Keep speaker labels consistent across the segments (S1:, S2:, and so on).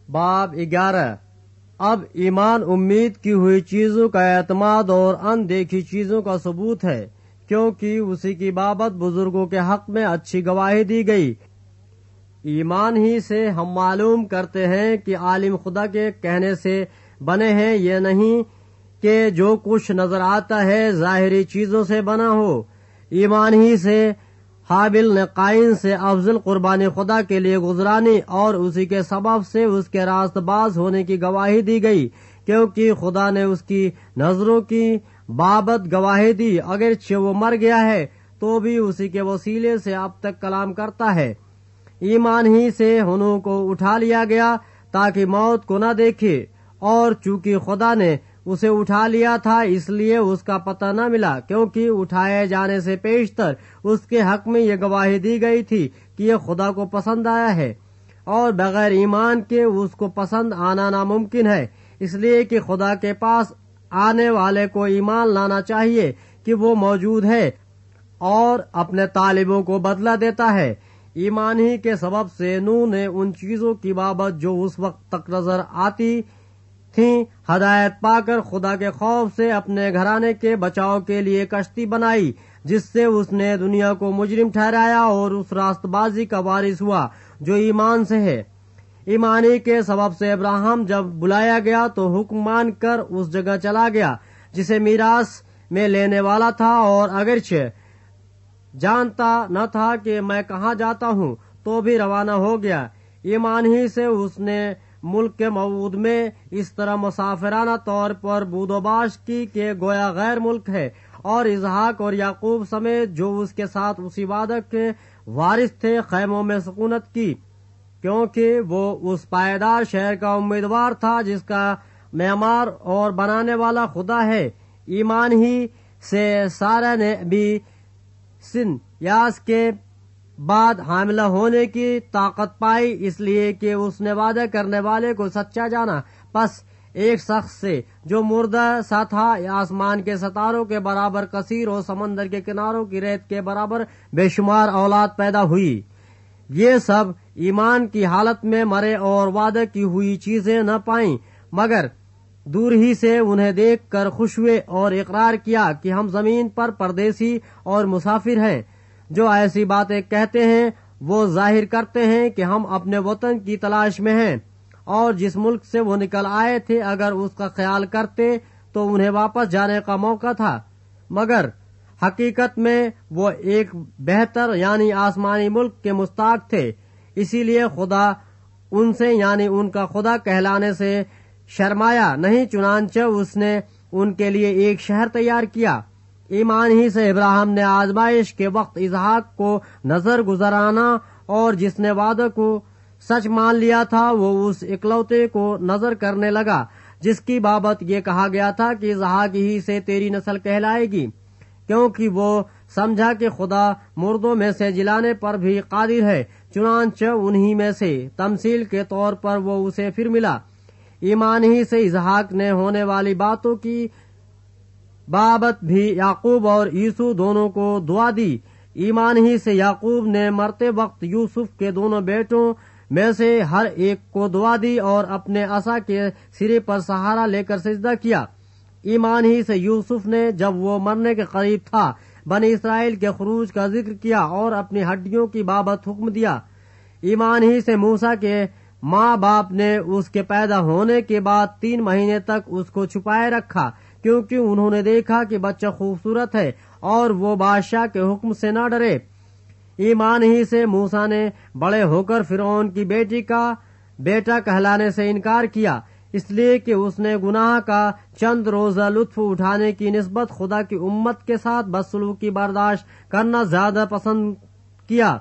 S1: باب 11۔ اب ایمان امید کی ہوئی چیزوں کا اعتماد اور اندیکھی چیزوں کا ثبوت ہے، کیونکہ اسی کی بابت بزرگوں کے حق میں اچھی گواہی دی گئی۔ ایمان ہی سے ہم معلوم کرتے ہیں کہ عالم خدا کے کہنے سے بنے ہیں، یہ نہیں کہ جو کچھ نظر آتا ہے ظاہری چیزوں سے بنا ہو۔ ایمان ہی سے حابل نے قائن سے افضل قربانی خدا کے لیے گزرانی اور اسی کے سبب سے اس کے راست باز ہونے کی گواہی دی گئی، کیونکہ خدا نے اس کی نظروں کی بابت گواہی دی۔ اگرچہ وہ مر گیا ہے تو بھی اسی کے وسیلے سے اب تک کلام کرتا ہے۔ ایمان ہی سے ہنوح کو اٹھا لیا گیا تاکہ موت کو نہ دیکھے، اور چونکہ خدا نے اسے اٹھا لیا تھا اس لیے اس کا پتہ نہ ملا، کیونکہ اٹھائے جانے سے پیشتر اس کے حق میں یہ گواہی دی گئی تھی کہ یہ خدا کو پسند آیا ہے، اور بغیر ایمان کے اس کو پسند آنا ناممکن ہے، اس لیے کہ خدا کے پاس آنے والے کو ایمان لانا چاہیے کہ وہ موجود ہے اور اپنے طالبوں کو بدلہ دیتا ہے۔ ایمان ہی کے سبب سے نوح نے ان چیزوں کی بابت جو اس وقت تک نظر آتی تھیں ہدایت پا کر خدا کے خوف سے اپنے گھرانے کے بچاؤ کے لیے کشتی بنائی، جس سے اس نے دنیا کو مجرم ٹھہرایا اور اس راست بازی کا وارث ہوا جو ایمان سے ہے۔ ایمانی کے سبب سے ابراہیم جب بلایا گیا تو حکم مان کر اس جگہ چلا گیا جسے میراث میں لینے والا تھا، اور اگرچہ جانتا نہ تھا کہ میں کہاں جاتا ہوں تو بھی روانہ ہو گیا۔ ایمان ہی سے اس نے ملک کے موعود میں اس طرح مسافرانہ طور پر بود و باش کی کہ گویا غیر ملک ہے، اور اسحاق اور یعقوب سمیت جو اس کے ساتھ اسی وعدے کے وارث تھے خیموں میں سکونت کی، کیونکہ وہ اس پائیدار شہر کا امیدوار تھا جس کا معمار اور بنانے والا خدا ہے۔ ایمان ہی سے سارہ نے بھی سن یاس کے بعد حاملہ ہونے کی طاقت پائی، اس لیے کہ اس نے وعدہ کرنے والے کو سچا جانا۔ پس ایک شخص سے جو مردہ سا تھا آسمان کے ستاروں کے برابر کثیر اور سمندر کے کناروں کی ریت کے برابر بے شمار اولاد پیدا ہوئی۔ یہ سب ایمان کی حالت میں مرے اور وعدہ کی ہوئی چیزیں نہ پائیں، مگر دور ہی سے انہیں دیکھ کر خوش ہوئے اور اقرار کیا کہ ہم زمین پر پردیسی اور مسافر ہیں۔ جو ایسی باتیں کہتے ہیں وہ ظاہر کرتے ہیں کہ ہم اپنے وطن کی تلاش میں ہیں، اور جس ملک سے وہ نکل آئے تھے اگر اس کا خیال کرتے تو انہیں واپس جانے کا موقع تھا، مگر حقیقت میں وہ ایک بہتر یعنی آسمانی ملک کے مستحق تھے۔ اسی لیے خدا ان سے یعنی ان کا خدا کہلانے سے شرمایا نہیں، چنانچہ اس نے ان کے لیے ایک شہر تیار کیا۔ ایمان ہی سے ابراہیم نے آزمائش کے وقت اسحاق کو نظر گزرانا، اور جس نے وعدہ کو سچ مان لیا تھا وہ اس اکلوتے کو نظر کرنے لگا جس کی بابت یہ کہا گیا تھا کہ اسحاق ہی سے تیری نسل کہلائے گی، کیونکہ وہ سمجھا کہ خدا مردوں میں سے جلانے پر بھی قادر ہے، چنانچہ انہی میں سے تمثیل کے طور پر وہ اسے پھر ملا۔ ایمان ہی سے اسحاق نے ہونے والی باتوں کی بابت بھی یعقوب اور یوسف دونوں کو دعا دی۔ ایمان ہی سے یعقوب نے مرتے وقت یوسف کے دونوں بیٹوں میں سے ہر ایک کو دعا دی اور اپنے عصا کے سرے پر سہارا لے کر سجدہ کیا۔ ایمان ہی سے یوسف نے جب وہ مرنے کے قریب تھا بنی اسرائیل کے خروج کا ذکر کیا اور اپنی ہڈیوں کی بابت حکم دیا۔ ایمان ہی سے موسیٰ کے ماں باپ نے اس کے پیدا ہونے کے بعد 3 مہینے تک اس کو چھپائے رکھا، کیونکہ انہوں نے دیکھا کہ بچہ خوبصورت ہے اور وہ بادشاہ کے حکم سے نہ ڈرے۔ ایمان ہی سے موسیٰ نے بڑے ہو کر فرعون کی بیٹی کا بیٹا کہلانے سے انکار کیا، اس لیے کہ اس نے گناہ کا چند روزہ لطف اٹھانے کی نسبت خدا کی امت کے ساتھ بدسلوکی برداشت کرنا زیادہ پسند کیا،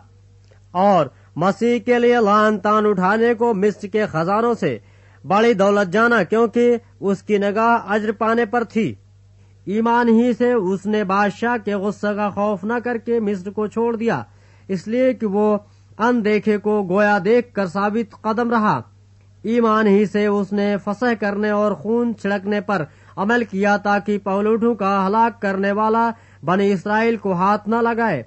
S1: اور مسیح کے لیے لعن طعن اٹھانے کو مصر کے خزانوں سے بڑی دولت جانا، کیونکہ اس کی نگاہ اجر پانے پر تھی۔ ایمان ہی سے اس نے بادشاہ کے غصہ کا خوف نہ کر کے مصر کو چھوڑ دیا، اس لیے کہ وہ اندیکھے کو گویا دیکھ کر ثابت قدم رہا۔ ایمان ہی سے اس نے فسح کرنے اور خون چھڑکنے پر عمل کیا تاکہ پولوٹوں کا ہلاک کرنے والا بنی اسرائیل کو ہاتھ نہ لگائے۔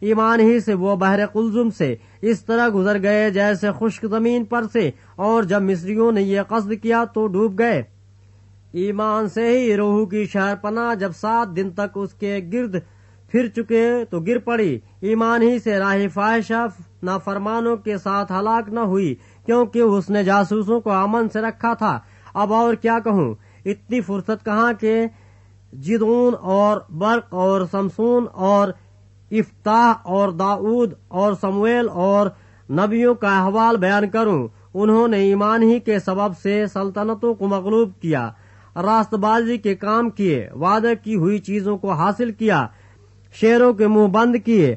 S1: ایمان ہی سے وہ بحر قلزم سے اس طرح گزر گئے جیسے خشک زمین پر سے، اور جب مصریوں نے یہ قصد کیا تو ڈوب گئے۔ ایمان سے ہی روح کی شہر پناہ جب 7 دن تک اس کے گرد پھر چکے تو گر پڑی۔ ایمان ہی سے راہ فاحشہ نافرمانوں کے ساتھ ہلاک نہ ہوئی، کیونکہ اس نے جاسوسوں کو امن سے رکھا تھا۔ اب اور کیا کہوں، اتنی فرصت کہاں کہ جدعون اور برق اور سمسون اور افتاح اور داؤد اور سمویل اور نبیوں کا احوال بیان کروں۔ انہوں نے ایمان ہی کے سبب سے سلطنتوں کو مغلوب کیا، راست بازی کے کام کیے، وعدہ کی ہوئی چیزوں کو حاصل کیا، شیروں کے منہ بند کیے،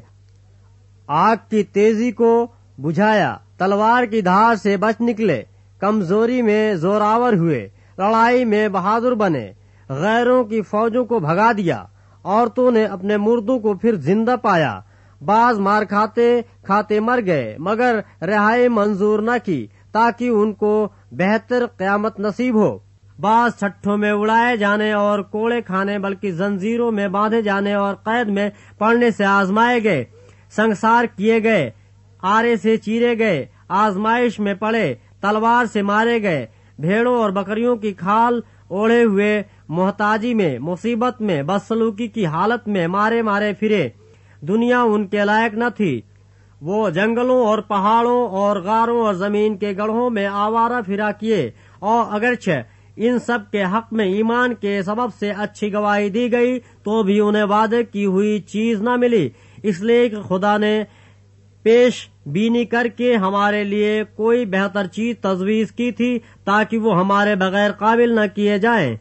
S1: آگ کی تیزی کو بجھایا، تلوار کی دھار سے بچ نکلے، کمزوری میں زوراور ہوئے، لڑائی میں بہادر بنے، غیروں کی فوجوں کو بھگا دیا، عورتوں نے اپنے مردوں کو پھر زندہ پایا، بعض مار کھاتے کھاتے مر گئے مگر رہائی منظور نہ کی تاکہ ان کو بہتر قیامت نصیب ہو، بعض چھٹوں میں اڑائے جانے اور کوڑے کھانے بلکہ زنجیروں میں باندھے جانے اور قید میں پڑنے سے آزمائے گئے، سنگسار کیے گئے، آرے سے چیرے گئے، آزمائش میں پڑے، تلوار سے مارے گئے، بھیڑوں اور بکریوں کی کھال اوڑھے ہوئے، محتاجی میں، مصیبت میں، بدسلوکی کی حالت میں مارے مارے پھرے، دنیا ان کے لائق نہ تھی، وہ جنگلوں اور پہاڑوں اور غاروں اور زمین کے گڑھوں میں آوارہ پھرا کیے، اور اگرچہ ان سب کے حق میں ایمان کے سبب سے اچھی گواہی دی گئی تو بھی انہیں وعدے کی ہوئی چیز نہ ملی، اس لیے کہ خدا نے پیش بینی کر کے ہمارے لیے کوئی بہتر چیز تجویز کی تھی تاکہ وہ ہمارے بغیر قابل نہ کیے جائیں۔